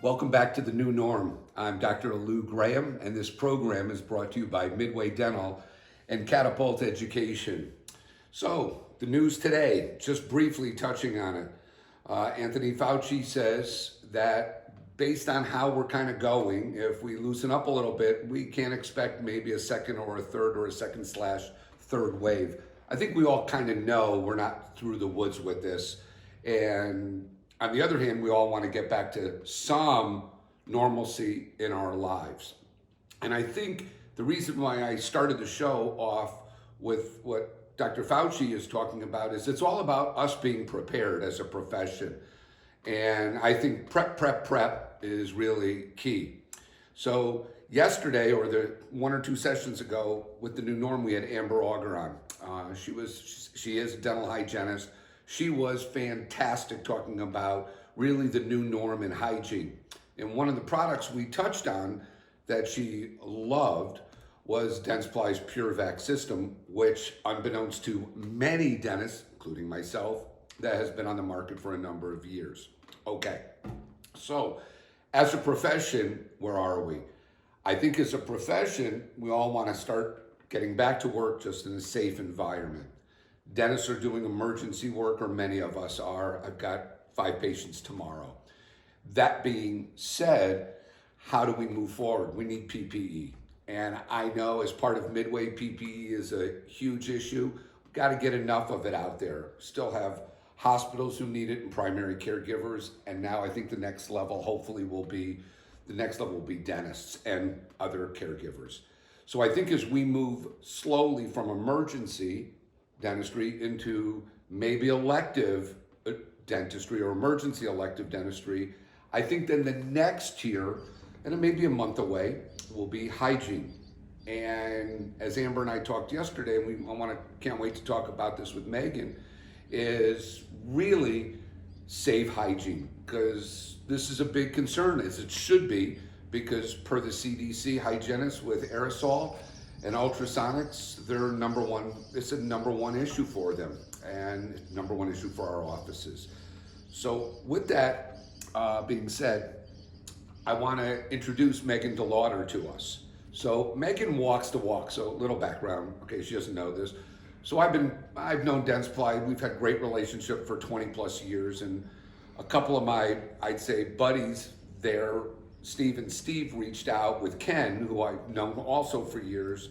Welcome back to The New Norm. I'm Dr. Lou Graham, and this program is brought to you by Midway Dental and Catapult Education. So, the news today, just briefly touching on it. Anthony Fauci says that based on how we're kind of going, if we loosen up a little bit, we can't expect maybe a second or a third or a second/third wave. I think we all kind of know we're not through the woods with this. And on the other hand, we all want to get back to some normalcy in our lives. And I think the reason why I started the show off with what Dr. Fauci is talking about is it's all about us being prepared as a profession. And I think prep is really key. So yesterday, or the one or two sessions ago with The New Norm, we had Amber Auger on. She is a dental hygienist. She was fantastic talking about really the new norm in hygiene. And one of the products we touched on that she loved was Dentsply's Purevac system, which unbeknownst to many dentists, including myself, that has been on the market for a number of years. Okay, so as a profession, where are we? I think as a profession, we all want to start getting back to work just in a safe environment. Dentists are doing emergency work, or many of us are. I've got 5 patients tomorrow. That being said, how do we move forward? We need PPE. And I know as part of Midway, PPE is a huge issue. We've got to get enough of it out there. Still have hospitals who need it and primary caregivers. And now I think the next level hopefully will be dentists and other caregivers. So I think as we move slowly from emergency dentistry into maybe elective dentistry or emergency elective dentistry, I think then the next tier, and it may be a month away, will be hygiene. And as Amber and I talked yesterday, and can't wait to talk about this with Meagan, is really safe hygiene, because this is a big concern, as it should be, because per the CDC, hygienists with aerosol and ultrasonics, it's a number one issue for them, and number one issue for our offices. So with that being said, I want to introduce Meagan DeLawder to us. So Meagan walks the walk. So a little background, okay, she doesn't know this. So I've known Dentsply. We've had great relationship for 20 plus years, and a couple of my, I'd say, buddies there, Steve reached out with Ken, who I've known also for years,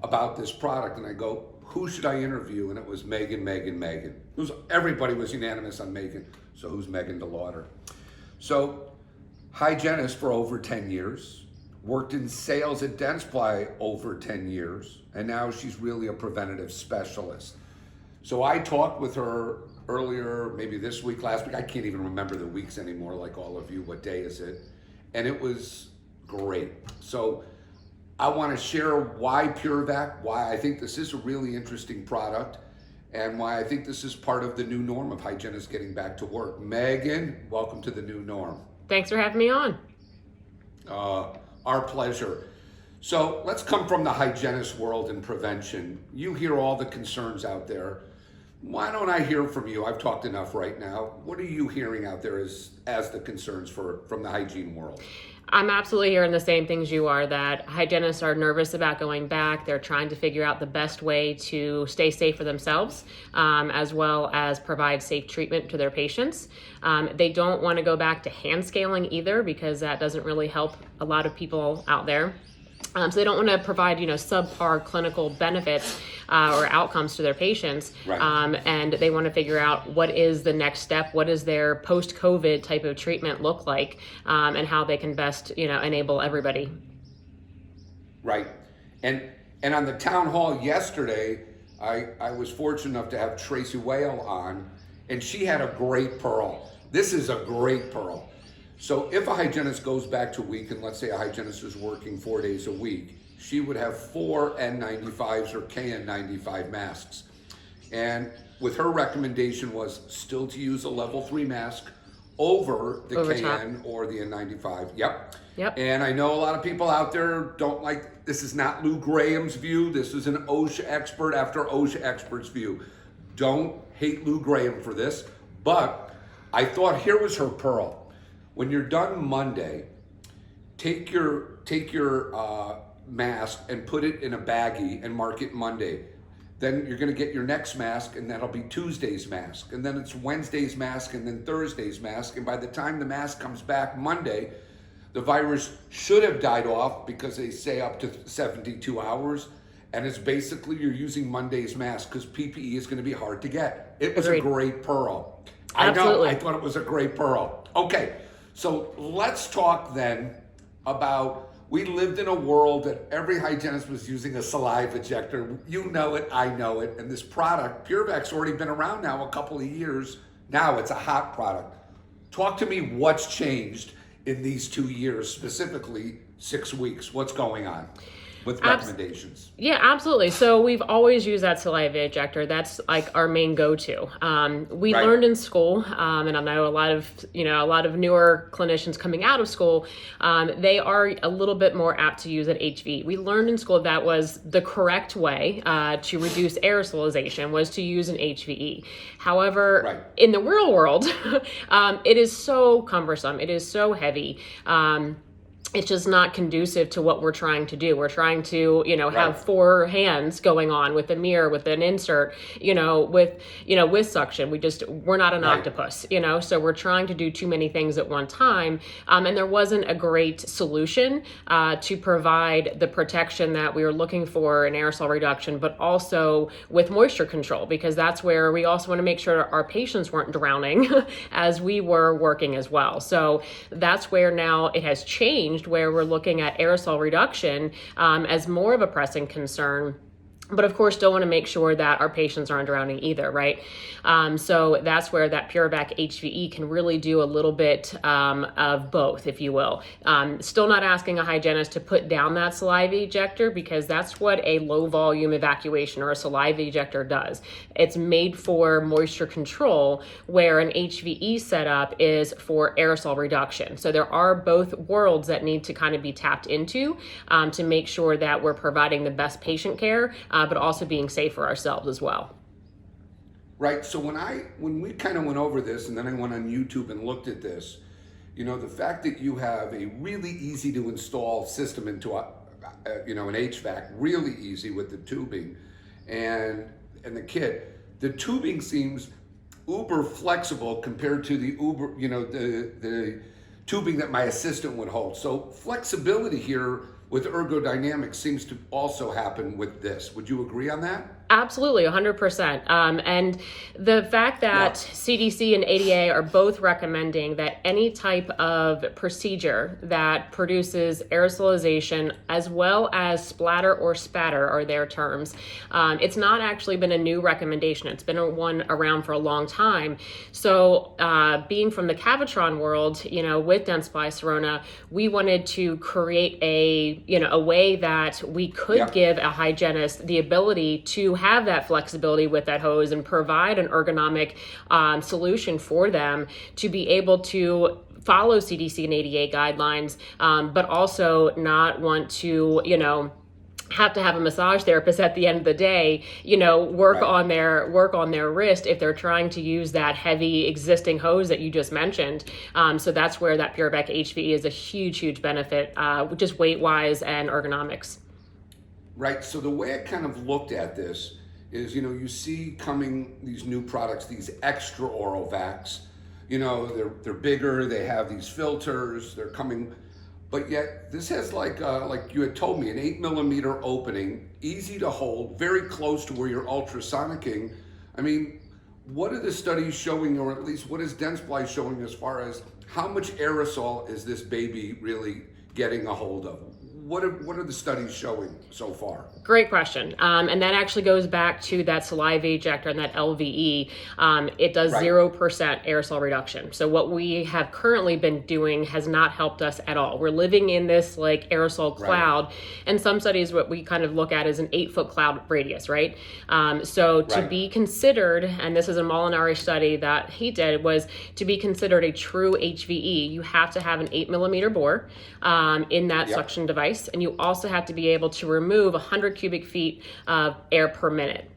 about this product. And I go, who should I interview? And it was Meagan. Everybody was unanimous on Meagan. So who's Meagan DeLawder? So hygienist for over 10 years, worked in sales at Dentsply over 10 years, and now she's really a preventative specialist. So I talked with her earlier, maybe this week, last week, I can't even remember the weeks anymore, like all of you, what day is it? And it was great. So I want to share why Purevac, why I think this is a really interesting product, and why I think this is part of the new norm of hygienists getting back to work. Meagan, welcome to the new norm. Thanks for having me on. Our pleasure. So let's come from the hygienist world and prevention. You hear all the concerns out there. Why don't I hear from you? I've talked enough right now. What are you hearing out there as the concerns from the hygiene world? I'm absolutely hearing the same things you are, that hygienists are nervous about going back. They're trying to figure out the best way to stay safe for themselves, as well as provide safe treatment to their patients. They don't want to go back to hand scaling either, because that doesn't really help a lot of people out there. So they don't want to provide, subpar clinical benefits or outcomes to their patients. Right. And they want to figure out what is the next step, what does their post-COVID type of treatment look like, and how they can best, enable everybody. Right. And on the town hall yesterday, I was fortunate enough to have Tracy Whale on, and she had a great pearl. This is a great pearl. So if a hygienist goes back to a week, and let's say a hygienist is working 4 days a week, she would have 4 N95s or KN95 masks. And with her recommendation was still to use a level 3 mask over the KN or the N95. Yep. And I know a lot of people out there don't like, this is not Lou Graham's view. This is an OSHA expert after OSHA expert's view. Don't hate Lou Graham for this, but I thought here was her pearl. when you're done Monday, take your mask and put it in a baggie and mark it Monday. Then you're going to get your next mask, and that'll be Tuesday's mask, and then it's Wednesday's mask, and then Thursday's mask. And by the time the mask comes back Monday, the virus should have died off, because they say up to 72 hours. And it's basically you're using Monday's mask, because PPE is going to be hard to get. It was Agreed. a great pearl. Absolutely. I thought it was a great pearl. Okay, so let's talk then about, we lived in a world that every hygienist was using a saliva ejector. You know it, I know it. And this product, Purevac's already been around now a couple of years. Now it's a hot product. Talk to me what's changed in these 2 years, specifically 6 weeks. What's going on with recommendations? Yeah, absolutely. So we've always used that saliva ejector. That's like our main go-to. We Right. learned in school, and I know a lot of newer clinicians coming out of school, they are a little bit more apt to use an HVE. We learned in school that was the correct way to reduce aerosolization, was to use an HVE. However, Right. in the real world, it is so cumbersome. It is so heavy. It's just not conducive to what we're trying to do. We're trying to, Right. have 4 hands going on with a mirror, with an insert, with suction. We're not an Right. octopus, so we're trying to do too many things at one time. And there wasn't a great solution to provide the protection that we were looking for in aerosol reduction, but also with moisture control, because that's where we also want to make sure our patients weren't drowning as we were working as well. So that's where now it has changed, where we're looking at aerosol reduction as more of a pressing concern. But of course, don't want to make sure that our patients aren't drowning either, right? So that's where that Purevac HVE can really do a little bit of both, if you will. Still not asking a hygienist to put down that saliva ejector, because that's what a low volume evacuation or a saliva ejector does. It's made for moisture control, where an HVE setup is for aerosol reduction. So there are both worlds that need to kind of be tapped into to make sure that we're providing the best patient care, but also being safe for ourselves as well. Right. So when we kind of went over this, and then I went on YouTube and looked at this, the fact that you have a really easy to install system into an HVAC, really easy with the tubing and the kit. The tubing seems uber flexible compared to the the tubing that my assistant would hold. So flexibility here with Ergonomics seems to also happen with this. Would you agree on that? Absolutely, 100%. And the fact that CDC and ADA are both recommending that any type of procedure that produces aerosolization, as well as splatter or spatter are their terms, it's not actually been a new recommendation. It's been one around for a long time. So being from the Cavitron world, with Dentsply Sirona, we wanted to create a way that we could give a hygienist the ability to have that flexibility with that hose and provide an ergonomic solution for them to be able to follow CDC and ADA guidelines, but also not want to, have to have a massage therapist at the end of the day, work on their wrist if they're trying to use that heavy existing hose that you just mentioned. So that's where that Purevac HVE is a huge, huge benefit, just weight wise and ergonomics. Right. So the way I kind of looked at this is, you see coming these new products, these extra oral vacs, they're bigger, they have these filters, they're coming, but yet this has like you had told me, an 8mm opening, easy to hold, very close to where you're ultrasonicking. I mean, what are the studies showing, or at least what is Dentsply showing as far as how much aerosol is this baby really getting a hold of? What are the studies showing so far? Great question. And that actually goes back to that saliva ejector and that LVE. It does 0% aerosol reduction. So what we have currently been doing has not helped us at all. We're living in this like aerosol cloud. And some studies, what we kind of look at is an 8-foot cloud radius, right? So to be considered, and this is a Molinari study that he did, was to be considered a true HVE, you have to have an 8mm bore in that suction device. And you also have to be able to remove 100 cubic feet of air per minute.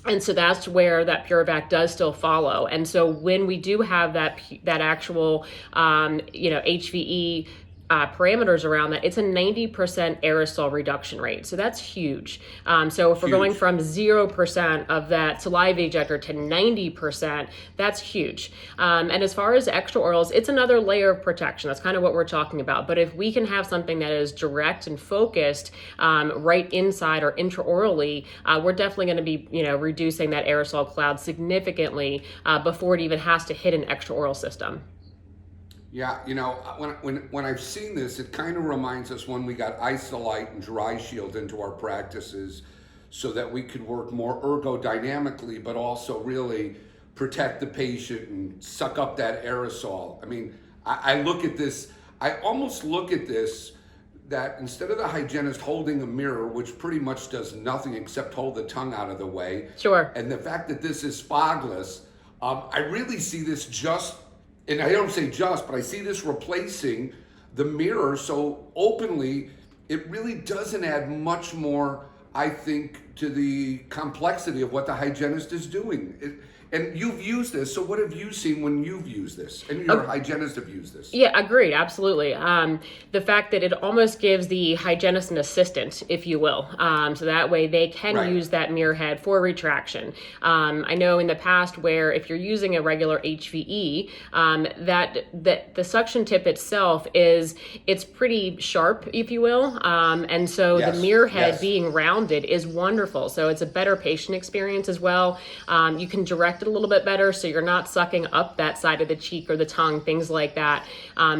And so that's where that Purevac does still follow. And so when we do have that actual, HVE parameters around that, it's a 90% aerosol reduction rate. So that's huge. So if we're going from 0% of that saliva ejector to 90%, that's huge. And as far as extraorals, it's another layer of protection. That's kind of what we're talking about. But if we can have something that is direct and focused right inside or intraorally, we're definitely going to be, reducing that aerosol cloud significantly before it even has to hit an extraoral system. Yeah, when I've seen this, it kind of reminds us when we got Isolite and Dry Shield into our practices so that we could work more ergodynamically, but also really protect the patient and suck up that aerosol. I mean, I look at this, I almost look at this that instead of the hygienist holding a mirror, which pretty much does nothing except hold the tongue out of the way. Sure. And the fact that this is fogless, I really see this and I don't say just, but I see this replacing the mirror so openly. It really doesn't add much more, I think, to the complexity of what the hygienist is doing. And you've used this, so what have you seen when you've used this? And your hygienist have used this? Yeah, agreed, absolutely. The fact that it almost gives the hygienist an assistant, if you will, so that way they can use that mirror head for retraction. I know in the past where if you're using a regular HVE, that the suction tip itself it's pretty sharp, if you will, and so the mirror head being rounded is wonderful. So it's a better patient experience as well. You can direct it a little bit better so you're not sucking up that side of the cheek or the tongue, things like that.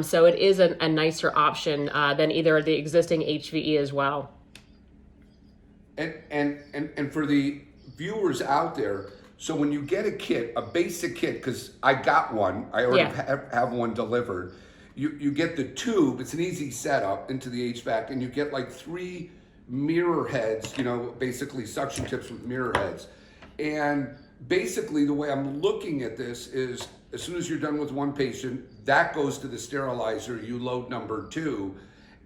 So it is a nicer option than either the existing HVE as well. And for the viewers out there, so when you get a kit, a basic kit, because I got one, I already have one delivered, you get the tube, it's an easy setup into the HVAC, and you get like 3 mirror heads, basically suction tips with mirror heads. And basically the way I'm looking at this is as soon as you're done with one patient, that goes to the sterilizer, you load number 2.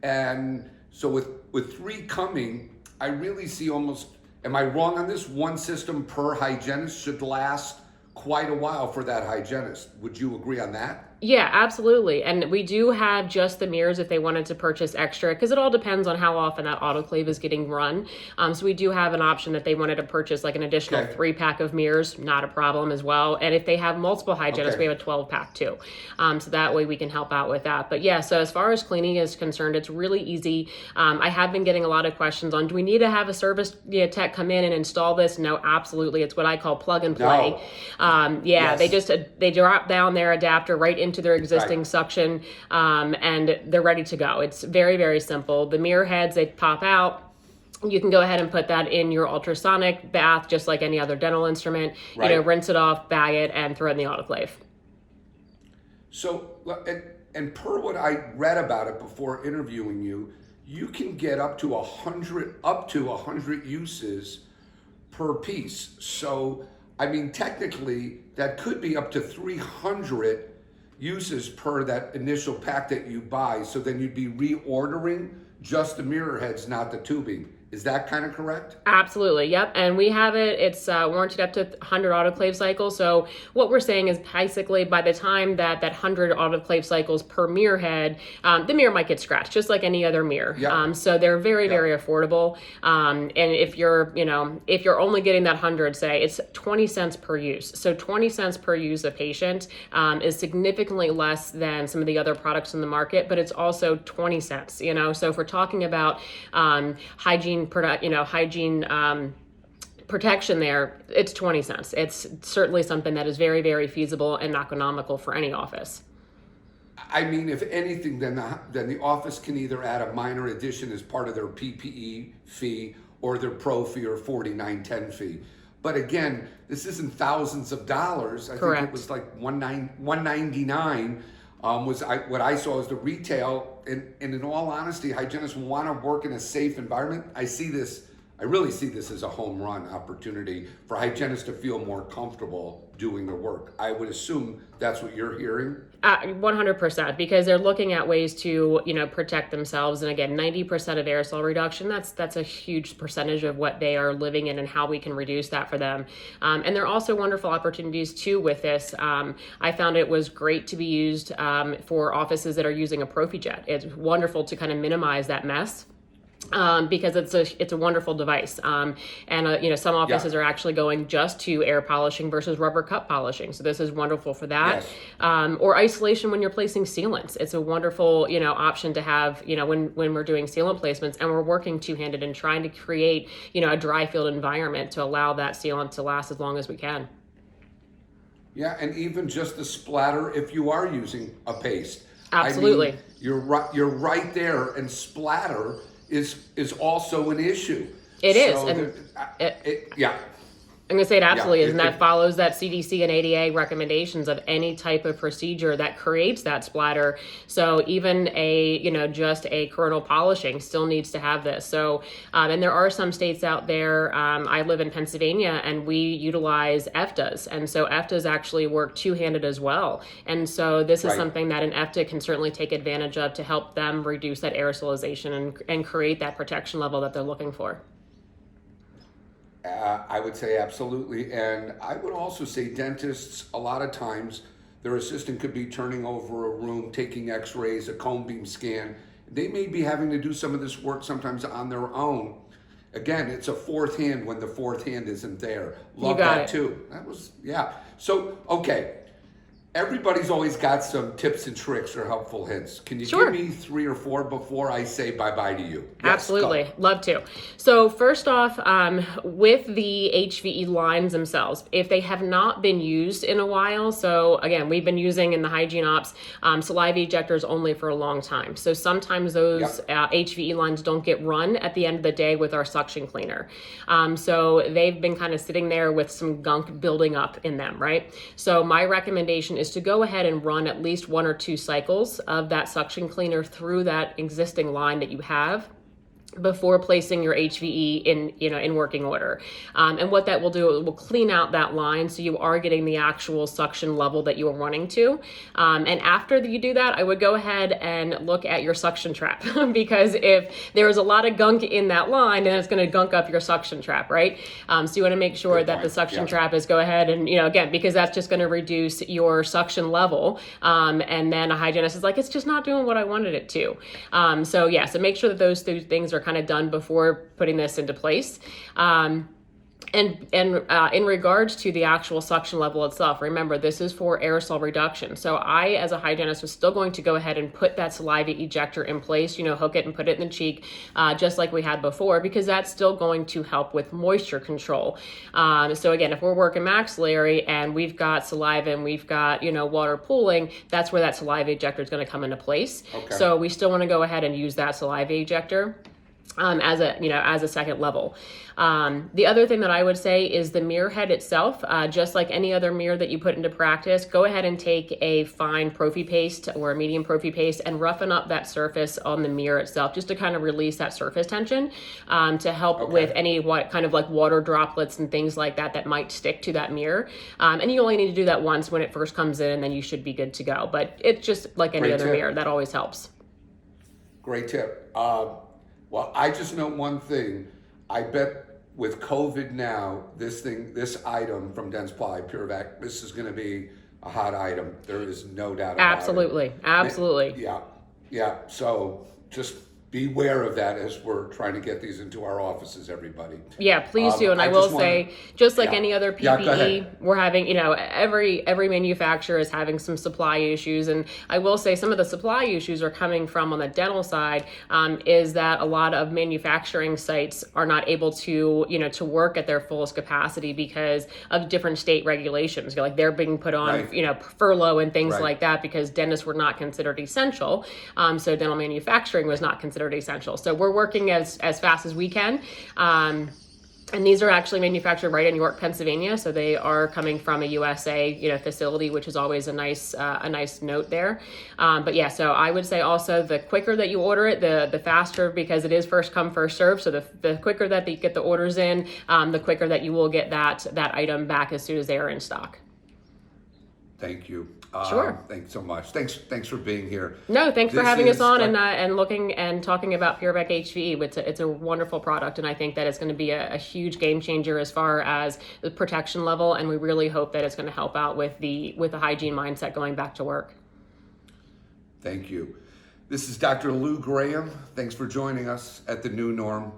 And so with 3 coming, I really see almost, am I wrong on this? One system per hygienist should last quite a while for that hygienist. Would you agree on that? Yeah, absolutely. And we do have just the mirrors if they wanted to purchase extra, because it all depends on how often that autoclave is getting run. So we do have an option that they wanted to purchase like an additional 3-pack of mirrors, not a problem as well. And if they have multiple hygienists, we have a 12-pack too. So that way we can help out with that. But yeah, so as far as cleaning is concerned, it's really easy. I have been getting a lot of questions on, do we need to have a service tech come in and install this? No, absolutely. It's what I call plug and play. They drop down their adapter right into their existing suction, and they're ready to go. It's very, very simple. The mirror heads, they pop out. You can go ahead and put that in your ultrasonic bath, just like any other dental instrument. Rinse it off, bag it, and throw it in the autoclave. So, and per what I read about it before interviewing you, you can get up to 100 uses per piece. So, I mean, technically, that could be up to 300 uses per that initial pack that you buy. So then you'd be reordering just the mirror heads, not the tubing. Is that kind of correct? Absolutely. Yep. And we have it. It's warranted up to 100 autoclave cycles. So what we're saying is basically by the time that 100 autoclave cycles per mirror head, the mirror might get scratched just like any other mirror. Yep. So they're very, very affordable. And if you're only getting that 100, say it's 20 cents per use. So 20 cents per use a patient is significantly less than some of the other products in the market, but it's also 20 cents, So if we're talking about hygiene protection there, it's 20 cents. It's certainly something that is very, very feasible and economical for any office. I mean, if anything, then the office can either add a minor addition as part of their PPE fee or their pro fee or 4910 fee. But again, this isn't thousands of dollars. I think it was like $199 was what I saw as the retail. And in all honesty, hygienists want to work in a safe environment. I really see this as a home run opportunity for hygienists to feel more comfortable doing their work. I would assume that's what you're hearing. 100%, because they're looking at ways to, protect themselves. And again, 90% of aerosol reduction, that's a huge percentage of what they are living in and how we can reduce that for them. And there are also wonderful opportunities too with this. I found it was great to be used for offices that are using a ProfiJet. It's wonderful to kind of minimize that mess. Because it's a wonderful device, and some offices are actually going just to air polishing versus rubber cup polishing. So this is wonderful for that. Yes. Or isolation when you're placing sealants. It's a wonderful option to have when we're doing sealant placements and we're working two-handed and trying to create a dry field environment to allow that sealant to last as long as we can. Yeah, and even just the splatter if you are using a paste. Absolutely. I mean, you're right there, and splatter is also an issue. It is. So And yeah. I'm going to say it absolutely is, and that follows that CDC and ADA recommendations of any type of procedure that creates that splatter. So even just a coronal polishing still needs to have this. So, and there are some states out there, I live in Pennsylvania, and we utilize EFTAs. And so EFTAs actually work two-handed as well. And so this is something that an EFTA can certainly take advantage of to help them reduce that aerosolization and create that protection level that they're looking for. I would say absolutely. And I would also say dentists, a lot of times, their assistant could be turning over a room, taking x-rays, a cone beam scan. They may be having to do some of this work sometimes on their own. Again, it's a fourth hand when the fourth hand isn't there. Love that too. That was, yeah. So, okay. Everybody's always got some tips and tricks or helpful hints. Can you give me 3 or 4 before I say bye-bye to you? Yes, absolutely. Love to. So first off, with the HVE lines themselves, if they have not been used in a while, so again, we've been using in the hygiene ops saliva ejectors only for a long time. So sometimes those HVE lines don't get run at the end of the day with our suction cleaner. So they've been kind of sitting there with some gunk building up in them, right? So my recommendation is to go ahead and run at least 1 or 2 cycles of that suction cleaner through that existing line that you have before placing your HVE in working order. And what that will do, it will clean out that line so you are getting the actual suction level that you are running to. And after you do that, I would go ahead and look at your suction trap because if there is a lot of gunk in that line, then it's going to gunk up your suction trap, right? So you want to make sure that the suction trap is go ahead and, again, because that's just going to reduce your suction level. And then a hygienist is like, it's just not doing what I wanted it to. So make sure that those 2 things are kind of done before putting this into place. And in regards to the actual suction level itself, remember, this is for aerosol reduction. So I, as a hygienist, was still going to go ahead and put that saliva ejector in place, hook it and put it in the cheek, just like we had before, because that's still going to help with moisture control. So again, if we're working maxillary and we've got saliva and we've got, water pooling, that's where that saliva ejector is going to come into place. Okay. So we still want to go ahead and use that saliva ejector as a second level. The other thing that I would say is the mirror head itself, just like any other mirror that you put into practice, go ahead and take a fine Profi paste or a medium Profi paste and roughen up that surface on the mirror itself, just to kind of release that surface tension, to help with any kind of like water droplets and things like that might stick to that mirror. And you only need to do that once when it first comes in, and then you should be good to go. But it's just like any other mirror, that always helps. Great tip. Well, I just know one thing. I bet with COVID now, this item from Dentsply, Purevac, this is going to be a hot item. There is no doubt about it. Absolutely. Yeah. So just beware of that as we're trying to get these into our offices, everybody. Yeah, please do. And I will say, just like any other PPE, we're having, every manufacturer is having some supply issues. And I will say some of the supply issues are coming from on the dental side, is that a lot of manufacturing sites are not able to, to work at their fullest capacity because of different state regulations. Like they're being put on, furlough and things like that because dentists were not considered essential. So dental manufacturing was not considered essential. So we're working as fast as we can. And these are actually manufactured right in York, Pennsylvania. So they are coming from a USA, facility, which is always a nice note there. So I would say also the quicker that you order it, the faster, because it is first come, first serve. So the quicker that you get the orders in, the quicker that you will get that item back as soon as they are in stock. Thank you. Sure. Thanks so much. Thanks for being here. No, thanks for This having us is on and looking and talking about Purevac HVE. It's a wonderful product, and I think that it's going to be a huge game changer as far as the protection level, and we really hope that it's going to help out with the hygiene mindset going back to work. Thank you. This is Dr. Lou Graham. Thanks for joining us at the new norm.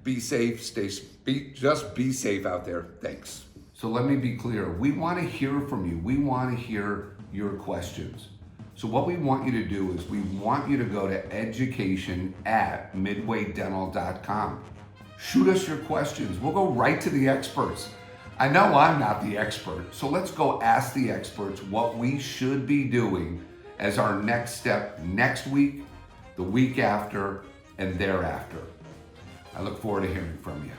Be safe, just be safe out there. Thanks. So let me be clear. We want to hear from you. We want to hear your questions. So what we want you to do is we want you to go to education@midwaydental.com. Shoot us your questions. We'll go right to the experts. I know I'm not the expert, so let's go ask the experts what we should be doing as our next step next week, the week after, and thereafter. I look forward to hearing from you.